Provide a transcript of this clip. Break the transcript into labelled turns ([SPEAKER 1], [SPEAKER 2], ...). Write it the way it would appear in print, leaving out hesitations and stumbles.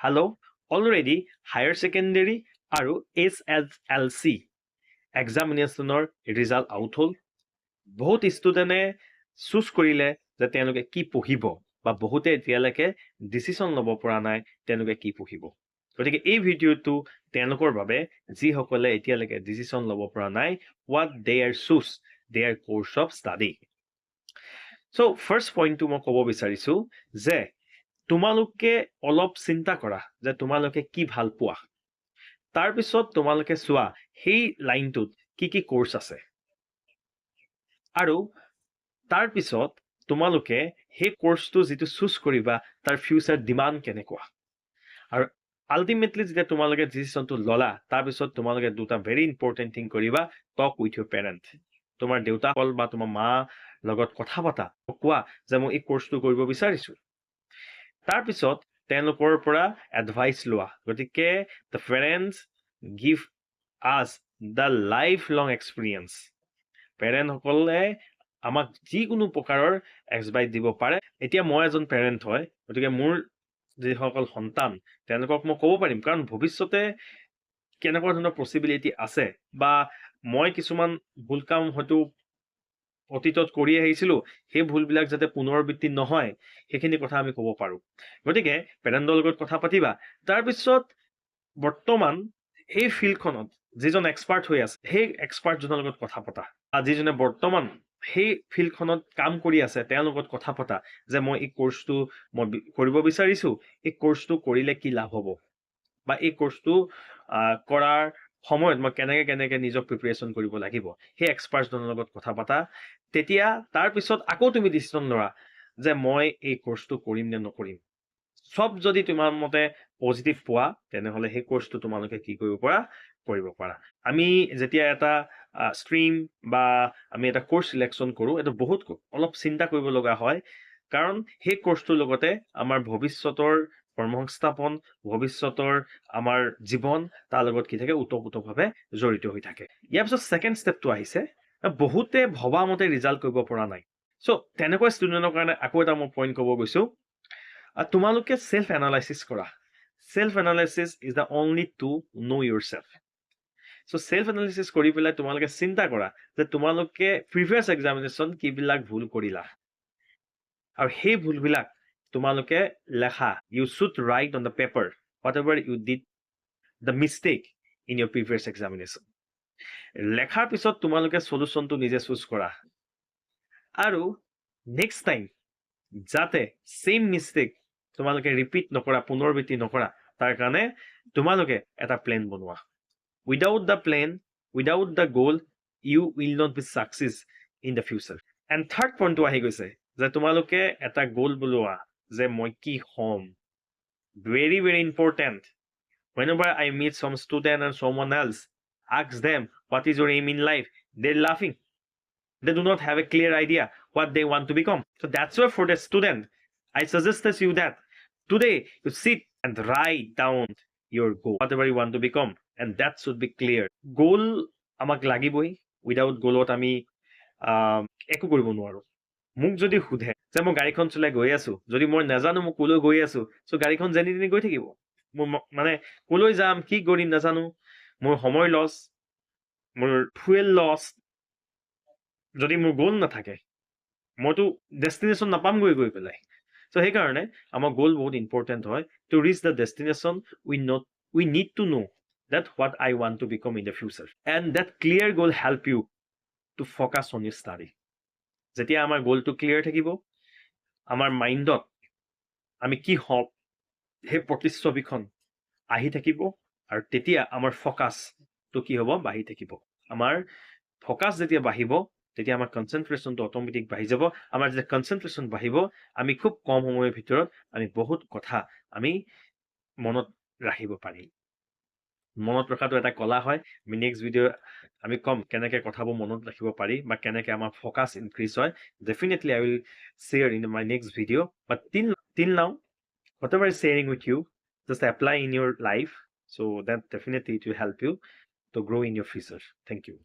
[SPEAKER 1] Hello, already higher secondary আৰু SSLC এক্সামিনেশ্যনৰ result out হ'ল বহুত ষ্টুডেণ্টে চুজ কৰিলে যে তেওঁলোকে কি পঢ়িব বা বহুতে এতিয়ালৈকে ডিচিশ্যন ল'ব পৰা নাই তেওঁলোকে কি পঢ়িব গতিকে এই ভিডিঅ'টো তেওঁলোকৰ বাবে যিসকলে এতিয়ালৈকে ডিচিশ্যন ল'ব পৰা নাই what they are choose their course of study so first point মই ক'ব বিচাৰিছো যে তোমালোকে অলপ চিন্তা কৰা যে তোমালোকে কি ভাল পোৱা তাৰ পিছত তোমালোকে চোৱা সেই লাইনটোত কি কোৰ্স আছে আৰু তাৰ পিছত তোমালোকে সেই কোৰ্সটো যেটো চুজ কৰিবা তাৰ ফিউচাৰ ডিমান্ড কেনেকুৱা আৰু আলটিমেটলি যেতিয়া তোমালোকে ডিসিশনটো ললা তাৰ পিছত তোমালোকে দুটা ভেৰি ইম্পৰ্টেন্ট থিং কৰিবা টক উইথ ইউৰ পেৰেন্ট তোমাৰ দেউতা কল বা তোমাৰ মা লগত কথা পাতা কোৱা যে মই এই কোৰ্সটো কৰিব বিচাৰিছো তাৰ পিছত তেওঁলোকৰ পৰা এডভাইস লোৱা গতিকে the parents give us the lifelong experience parent সকলে আমাক যিকোনো প্ৰকাৰৰ এডভাইস দিব পাৰে এতিয়া মই এজন পেৰেন্ট হয় গতিকে মোৰ যিসকল সন্তান তেওঁলোকক মই ক'ব পাৰিম কাৰণ ভৱিষ্যতে কেনেকুৱা ধৰণৰ পসিবিলিটি আছে বা মই কিছুমান ভুল কাম হয়তো অতীতত কৰি আহিছিলো সেই ভুলবিলাক যাতে পুনৰাবৃত্তি নহয় সেইখিনি কথা আমি ক'ব পাৰো গতিকে পেৰেন্টৰ লগত কথা পাতিবা তাৰ পিছত বৰ্তমান এই ফিল্ডখনত যিজন এক্সপাৰ্ট হৈ আছে সেই এক্সপাৰ্ট জনৰ লগত কথা পতা যিজনে বৰ্তমান সেই ফিল্ডখনত কাম কৰি আছে তেওঁৰ লগত কথা পতা যে মই এই কোৰ্সটো মই কৰিব বিচাৰিছো এই কোৰ্সটো কৰিলে কি লাভ হ'ব বা এই কোৰ্সটো কৰাৰ সময়ত মই কেনেকে নিজক প্ৰিপাৰেচন কৰিব লাগিব সেই এক্সপাৰ্ট জনৰ লগত কথা পাতা তেতিয়া তাৰ পিছত আকৌ তুমি ডিসিশন লৰা যে মই এই কোৰ্সটো কৰিম নে নকৰিম সব যদি তোমাৰ মতে পজিটিভ পোৱা তেনেহলে সেই কোৰ্সটো তোমালোকে কি কৰিব পাৰা আমি যেতিয়া এটা স্ট্ৰীম বা আমি এটা কোৰ্স সিলেকশন কৰো এটা বহুত অলপ চিন্তা কৰিব লগা হয় কাৰণ সেই কোৰ্সটোৰ লগতে আমাৰ ভৱিষ্যতৰ কৰ্মসংস্থাপন ভৱিষ্যতৰ আমাৰ জীৱন তাৰ লগত কি থাকে উতপুতভাৱে জড়িত হৈ থাকে ইয়াৰ পিছত সেকেন্ড ষ্টেপটো আহিছে বহুতে ভবা মতে ৰিজাল্ট কৰিব পৰা নাই সো তেনেকুৱা ষ্টুডেন্টৰ কাৰণে আকৌ এটা মই পইণ্ট ক'ব গৈছো তোমালোকে সেলফ এনালাইসিস কৰা self analysis is the only to know yourself so self analysis কৰি পেলাই তোমালোকে চিন্তা কৰা যে তোমালোকে প্ৰিভিয়াস এক্সামিনেশন কিবিলাক ভুল কৰিলা আৰু সেই ভুলবিলাক তোমালোকে লেখা you should write on the paper whatever you did the mistake in your previous examination লেখাৰ পিছত তোমালোকে সলিউশনটো নিজে চুজ কৰা আৰু নেক্সট টাইম যাতে সেম মিস্টেক তোমালোকে ৰিপিট নকৰা পুনৰাবৃত্তি নকৰা তাৰ কাৰণে তোমালোকে এটা প্ল্যান বনোৱা without the plan without the goal you will not be success in the future and third point to ahi goise যে তোমালোকে এটা গোল বলোৱা যে মই কি হম very important whenever I meet some student and someone else ask them what is your aim in life they're laughing they do not have a clear idea what they want to become so that's why for the student I suggest you that today you sit and write down your goal whatever you want to become and that should be clear goal amak lagiboi without goalot ami একো কৰিব নোৱাৰো মোক যদি খুধে যে মই গাড়ীখন চলাই গৈ আছো যদি মই নাজানো মই কলৈ গৈ আছো সো গাড়ীখন যেনি তেনি গৈ থাকিব মানে কলৈ যাম কি কৰিম নাজানো মোৰ সময় লছ মোৰ ফুয়েল লছ যদি মোৰ গোল নাথাকে মইতো ডেষ্টিনেশ্যন নাপাম গৈ পেলাই সো সেই কাৰণে আমাৰ গোল বহুত ইম্পৰ্টেন্ট হয় to reach the destination we need to know that what I want to become in the future and that clear goal help you to focus on your study যেতিয়া আমাৰ গোলটো ক্লিয়াৰ থাকিব আমাৰ মাইন্ডত আমি কি হম সেই প্ৰতিচ্ছবিখন আহি থাকিব আৰু তেতিয়া আমাৰ ফোকাসটো কি হ'ব বাঢ়ি থাকিব আমাৰ ফোকাস যেতিয়া বাঢ়িব তেতিয়া আমাৰ কনসেন্ট্ৰেশনটো অটোমেটিক বাঢ়ি যাব আমাৰ যেতিয়া কনসেন্ট্ৰেশন বাঢ়িব আমি খুব কম সময়ৰ ভিতৰত আমি বহুত কথা আমি মনত ৰাখিব পাৰিম মনত ৰখাটো এটা কলা হয় আমি নেক্সট ভিডিও আমি কম কেনেকৈ কথাবোৰ মনত ৰাখিব পাৰি বা কেনেকৈ আমাৰ ফোকাস ইনক্ৰিজ হয় definitely I will share in my next video but till now whatever I'm sharing with you just apply in your life so that definitely it will help you to grow in your future thank you